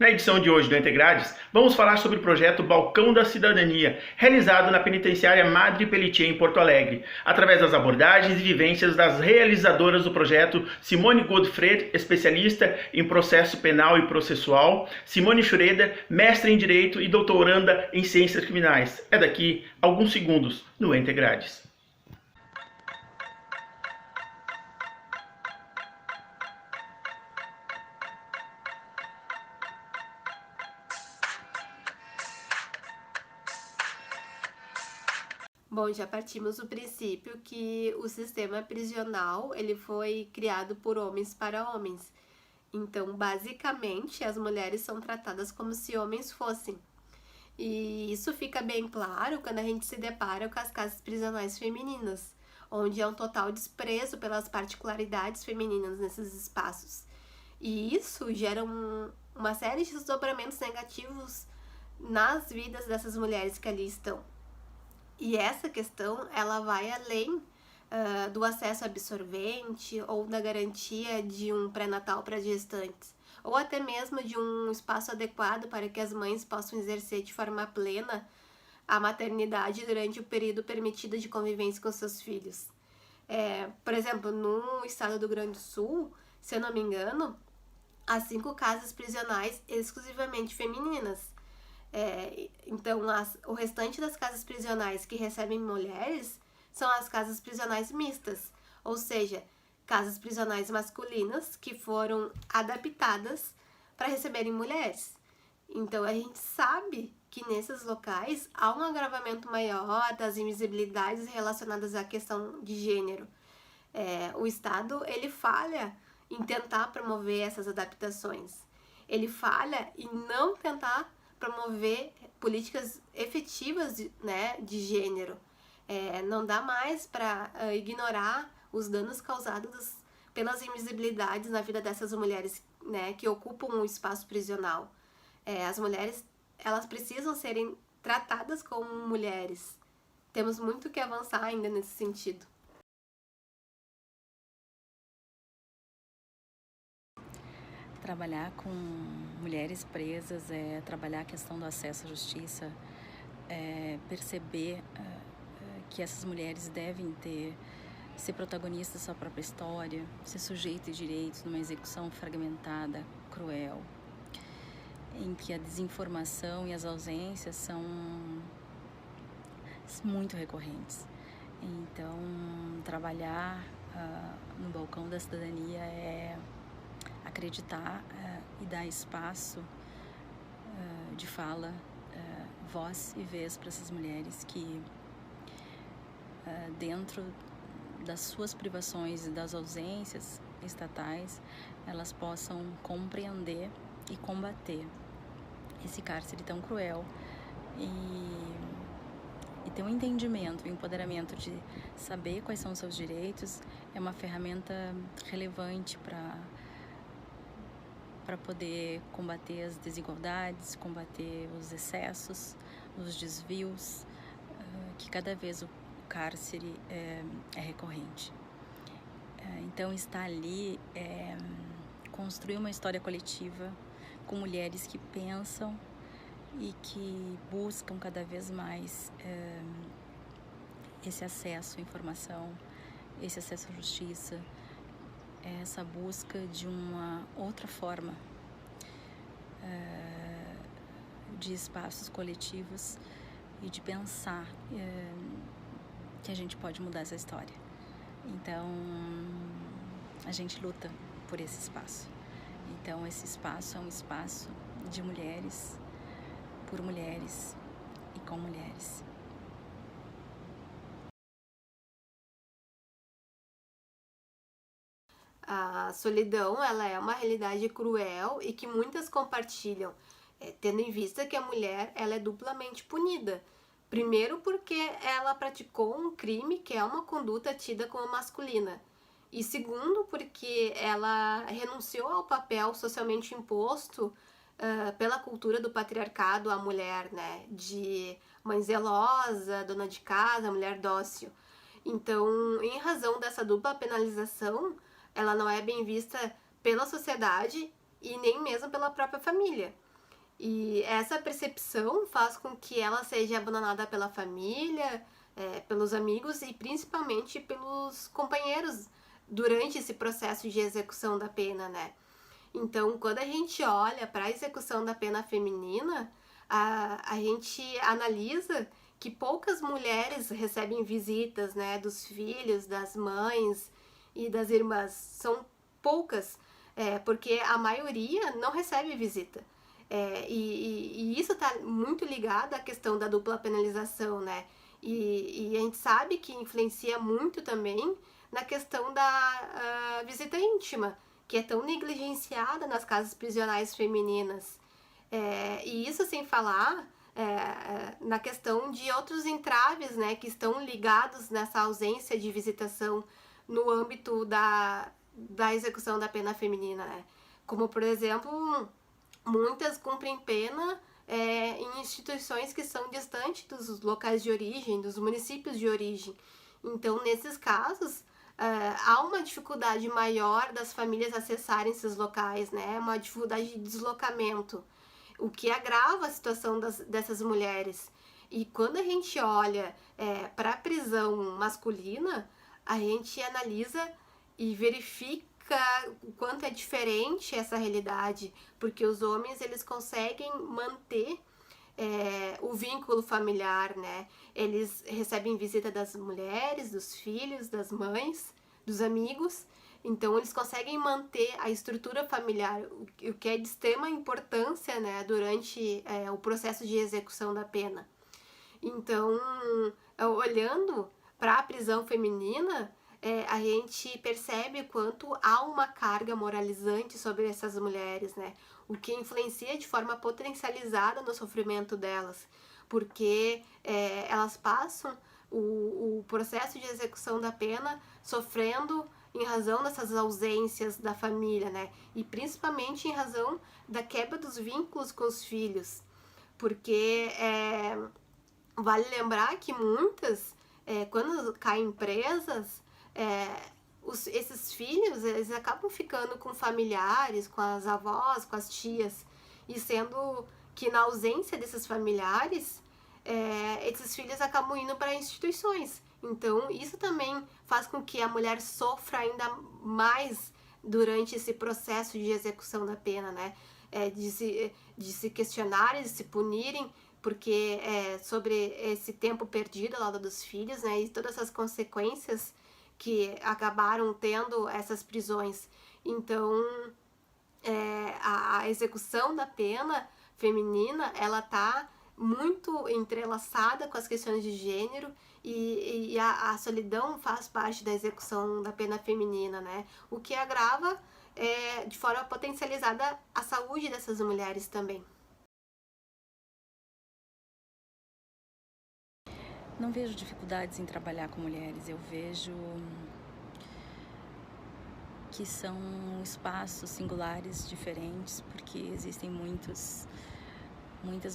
Na edição de hoje do Entre Grades, vamos falar sobre o projeto Balcão da Cidadania, realizado na penitenciária Madre Pelletier em Porto Alegre, através das abordagens e vivências das realizadoras do projeto Simone Godfred, especialista em processo penal e processual, Simone Schroeder, mestre em Direito e doutoranda em Ciências Criminais. É daqui alguns segundos no Entre Grades. Bom, já partimos do princípio que o sistema prisional ele foi criado por homens para homens. Então, basicamente, as mulheres são tratadas como se homens fossem. E isso fica bem claro quando a gente se depara com as casas prisionais femininas, onde há um total desprezo pelas particularidades femininas nesses espaços. E isso gera uma série de desdobramentos negativos nas vidas dessas mulheres que ali estão. E essa questão, ela vai além do acesso absorvente ou da garantia de um pré-natal para gestantes, ou até mesmo de um espaço adequado para que as mães possam exercer de forma plena a maternidade durante o período permitido de convivência com seus filhos. Por exemplo, no estado do Rio Grande do Sul, se eu não me engano, há 5 casas prisionais exclusivamente femininas. Então, o restante das casas prisionais que recebem mulheres são as casas prisionais mistas, ou seja, casas prisionais masculinas que foram adaptadas para receberem mulheres. Então, a gente sabe que nesses locais há um agravamento maior das invisibilidades relacionadas à questão de gênero. O Estado, ele falha em tentar promover essas adaptações. Ele falha em não tentar promover políticas efetivas de gênero. Não dá mais para ignorar os danos causados pelas invisibilidades na vida dessas mulheres, que ocupam o espaço prisional. As mulheres, elas precisam serem tratadas como mulheres. Temos muito que avançar ainda nesse sentido. Trabalhar com mulheres presas é trabalhar a questão do acesso à justiça, perceber que essas mulheres devem ser protagonistas da sua própria história, ser sujeito de direitos numa execução fragmentada, cruel, em que a desinformação e as ausências são muito recorrentes. Então, trabalhar no Balcão da Cidadania é acreditar e dar espaço de fala, voz e vez para essas mulheres que, dentro das suas privações e das ausências estatais, elas possam compreender e combater esse cárcere tão cruel e ter um entendimento, um empoderamento de saber quais são os seus direitos é uma ferramenta relevante para poder combater as desigualdades, combater os excessos, os desvios, que cada vez o cárcere é recorrente. Então, estar ali é construir uma história coletiva com mulheres que pensam e que buscam cada vez mais esse acesso à informação, esse acesso à justiça, essa busca de uma outra forma de espaços coletivos e de pensar que a gente pode mudar essa história. Então, a gente luta por esse espaço. Então, esse espaço é um espaço de mulheres, por mulheres e com mulheres. A solidão, ela é uma realidade cruel e que muitas compartilham, tendo em vista que a mulher, ela é duplamente punida. Primeiro porque ela praticou um crime que é uma conduta tida como masculina. E segundo porque ela renunciou ao papel socialmente imposto pela cultura do patriarcado à mulher, de mãe zelosa, dona de casa, mulher dócil. Então, em razão dessa dupla penalização, ela não é bem vista pela sociedade e nem mesmo pela própria família. E essa percepção faz com que ela seja abandonada pela família, pelos amigos e principalmente pelos companheiros durante esse processo de execução da pena, né? Então, quando a gente olha para a execução da pena feminina, a gente analisa que poucas mulheres recebem visitas, né, dos filhos, das mães e das irmãs. São poucas, porque a maioria não recebe visita. E isso está muito ligado à questão da dupla penalização, né? E a gente sabe que influencia muito também na questão da visita íntima, que é tão negligenciada nas casas prisionais femininas. E isso sem falar na questão de outros entraves, né, que estão ligados nessa ausência de visitação no âmbito da execução da pena feminina, né? Como, por exemplo, muitas cumprem pena em instituições que são distantes dos locais de origem, dos municípios de origem. Então, nesses casos, há uma dificuldade maior das famílias acessarem esses locais, né? Uma dificuldade de deslocamento, o que agrava a situação dessas mulheres. E quando a gente olha para a prisão masculina, a gente analisa e verifica o quanto é diferente essa realidade, porque os homens eles conseguem manter o vínculo familiar, né? Eles recebem visita das mulheres, dos filhos, das mães, dos amigos, então eles conseguem manter a estrutura familiar, o que é de extrema importância, né, durante o processo de execução da pena. Então, olhando para a prisão feminina, a gente percebe quanto há uma carga moralizante sobre essas mulheres, né? O que influencia de forma potencializada no sofrimento delas, porque elas passam o processo de execução da pena sofrendo em razão dessas ausências da família, né? E principalmente em razão da quebra dos vínculos com os filhos, porque vale lembrar que muitas, quando caem presas, esses filhos eles acabam ficando com familiares, com as avós, com as tias, e sendo que na ausência desses familiares, esses filhos acabam indo para instituições. Então isso também faz com que a mulher sofra ainda mais durante esse processo de execução da pena, né? De se questionarem, de se punirem, porque sobre esse tempo perdido ao lado dos filhos, né? E todas essas consequências que acabaram tendo essas prisões. Então, a execução da pena feminina, ela está muito entrelaçada com as questões de gênero e a solidão faz parte da execução da pena feminina, né? O que agrava de forma potencializada a saúde dessas mulheres também. Não vejo dificuldades em trabalhar com mulheres, eu vejo que são espaços singulares, diferentes, porque existem muitas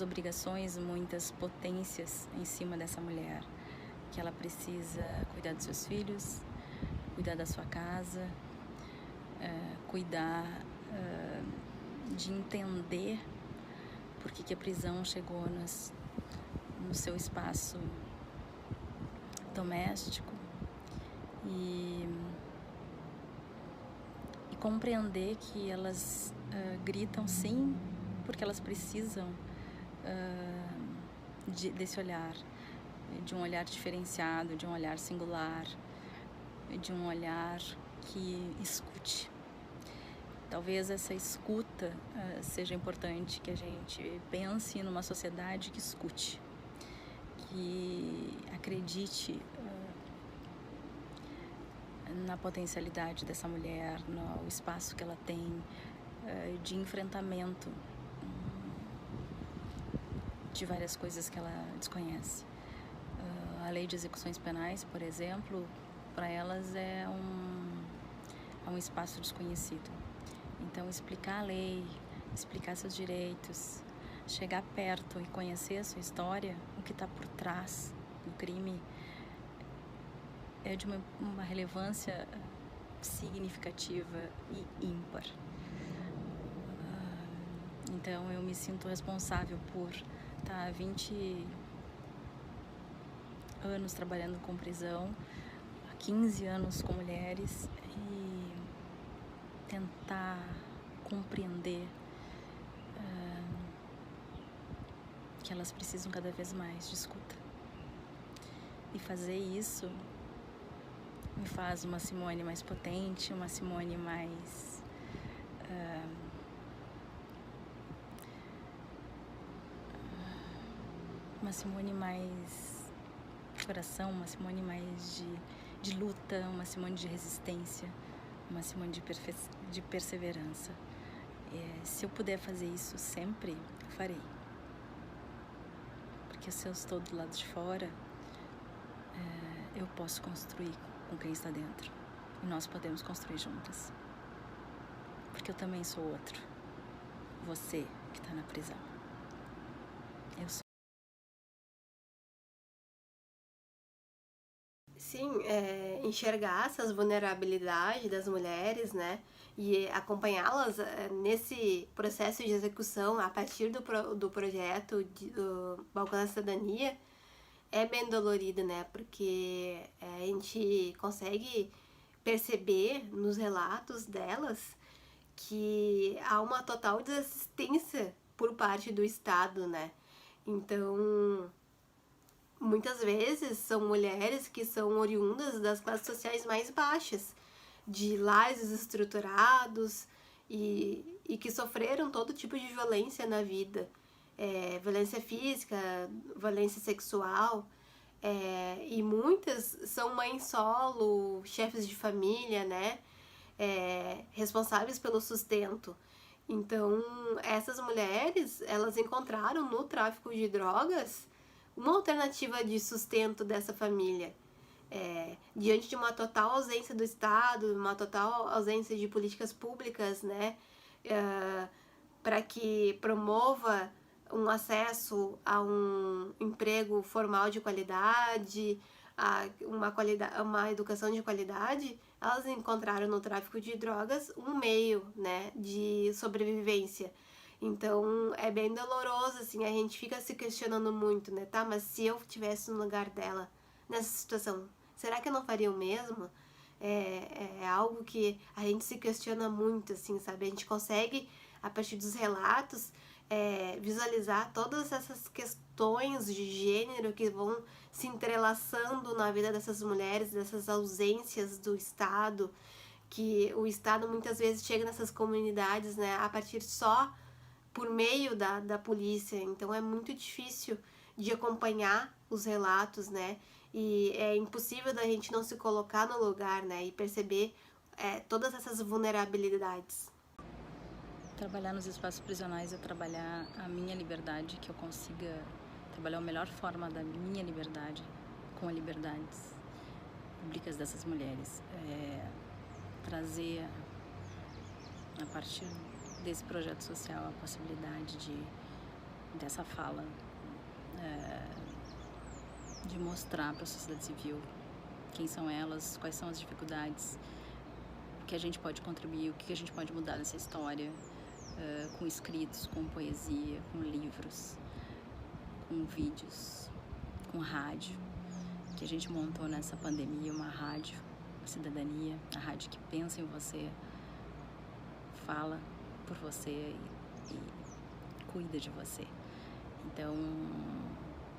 obrigações, muitas potências em cima dessa mulher, que ela precisa cuidar dos seus filhos, cuidar da sua casa, cuidar de entender por que a prisão chegou no seu espaço doméstico e compreender que elas gritam sim porque elas precisam desse olhar, de um olhar diferenciado, de um olhar singular, de um olhar que escute. Talvez essa escuta seja importante, que a gente pense numa sociedade que escute, que acredite na potencialidade dessa mulher, no espaço que ela tem de enfrentamento de várias coisas que ela desconhece. A lei de execuções penais, por exemplo, para elas é um espaço desconhecido. Então, explicar a lei, explicar seus direitos, chegar perto e conhecer a sua história, o que está por trás do crime, é de uma relevância significativa e ímpar. Então eu me sinto responsável por estar 20 anos trabalhando com prisão, há 15 anos com mulheres, e tentar compreender que elas precisam cada vez mais de escuta. E fazer isso me faz uma Simone mais potente, uma Simone mais uma Simone mais coração, uma Simone mais de luta, uma Simone de resistência, uma Simone de perseverança. Se eu puder fazer isso sempre, eu farei. Porque se eu estou do lado de fora, eu posso construir com quem está dentro. E nós podemos construir juntas. Porque eu também sou outro. Você que está na prisão. Eu sou. Sim, enxergar essas vulnerabilidades das mulheres, né? E acompanhá-las nesse processo de execução a partir do projeto do Balcão da Cidadania é bem dolorido, né? Porque a gente consegue perceber nos relatos delas que há uma total desassistência por parte do Estado, né? Então, muitas vezes são mulheres que são oriundas das classes sociais mais baixas, de lares desestruturados e que sofreram todo tipo de violência na vida. Violência física, violência sexual, e muitas são mães solo, chefes de família, né? Responsáveis pelo sustento. Então, essas mulheres, elas encontraram no tráfico de drogas uma alternativa de sustento dessa família. Diante de uma total ausência do Estado, uma total ausência de políticas públicas, né, para que promova um acesso a um emprego formal de qualidade, a uma educação de qualidade, elas encontraram no tráfico de drogas um meio, né, de sobrevivência. Então, é bem doloroso, assim, a gente fica se questionando muito, né, tá, mas se eu estivesse no lugar dela, nessa situação, será que eu não faria o mesmo? É algo que a gente se questiona muito, assim, sabe, a gente consegue, a partir dos relatos, visualizar todas essas questões de gênero que vão se entrelaçando na vida dessas mulheres, dessas ausências do Estado, que o Estado muitas vezes chega nessas comunidades, né, a partir só por meio da polícia. Então é muito difícil de acompanhar os relatos, né, e é impossível da gente não se colocar no lugar, né, e perceber todas essas vulnerabilidades. Trabalhar nos espaços prisionais é trabalhar a minha liberdade, que eu consiga trabalhar a melhor forma da minha liberdade com as liberdades públicas dessas mulheres. Trazer, a partir desse projeto social, a possibilidade dessa fala, de mostrar para a sociedade civil quem são elas, quais são as dificuldades, o que a gente pode contribuir, o que a gente pode mudar nessa história, com escritos, com poesia, com livros, com vídeos, com rádio, que a gente montou nessa pandemia, uma rádio, a cidadania, a rádio que pensa em você, fala por você e cuida de você. Então,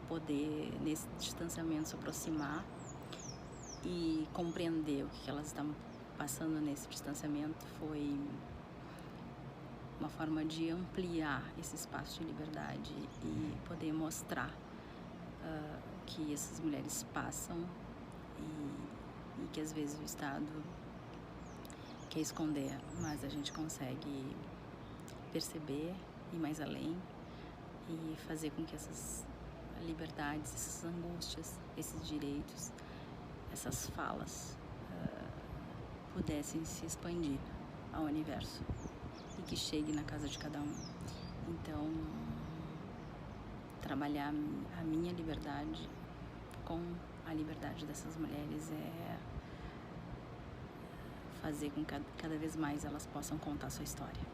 poder, nesse distanciamento, se aproximar e compreender o que elas estão passando nesse distanciamento foi uma forma de ampliar esse espaço de liberdade e poder mostrar o que essas mulheres passam e que às vezes o Estado quer esconder, mas a gente consegue perceber, ir mais além e fazer com que essas liberdades, essas angústias, esses direitos, essas falas pudessem se expandir ao universo e que chegue na casa de cada um. Então, trabalhar a minha liberdade com a liberdade dessas mulheres é fazer com que cada vez mais elas possam contar a sua história.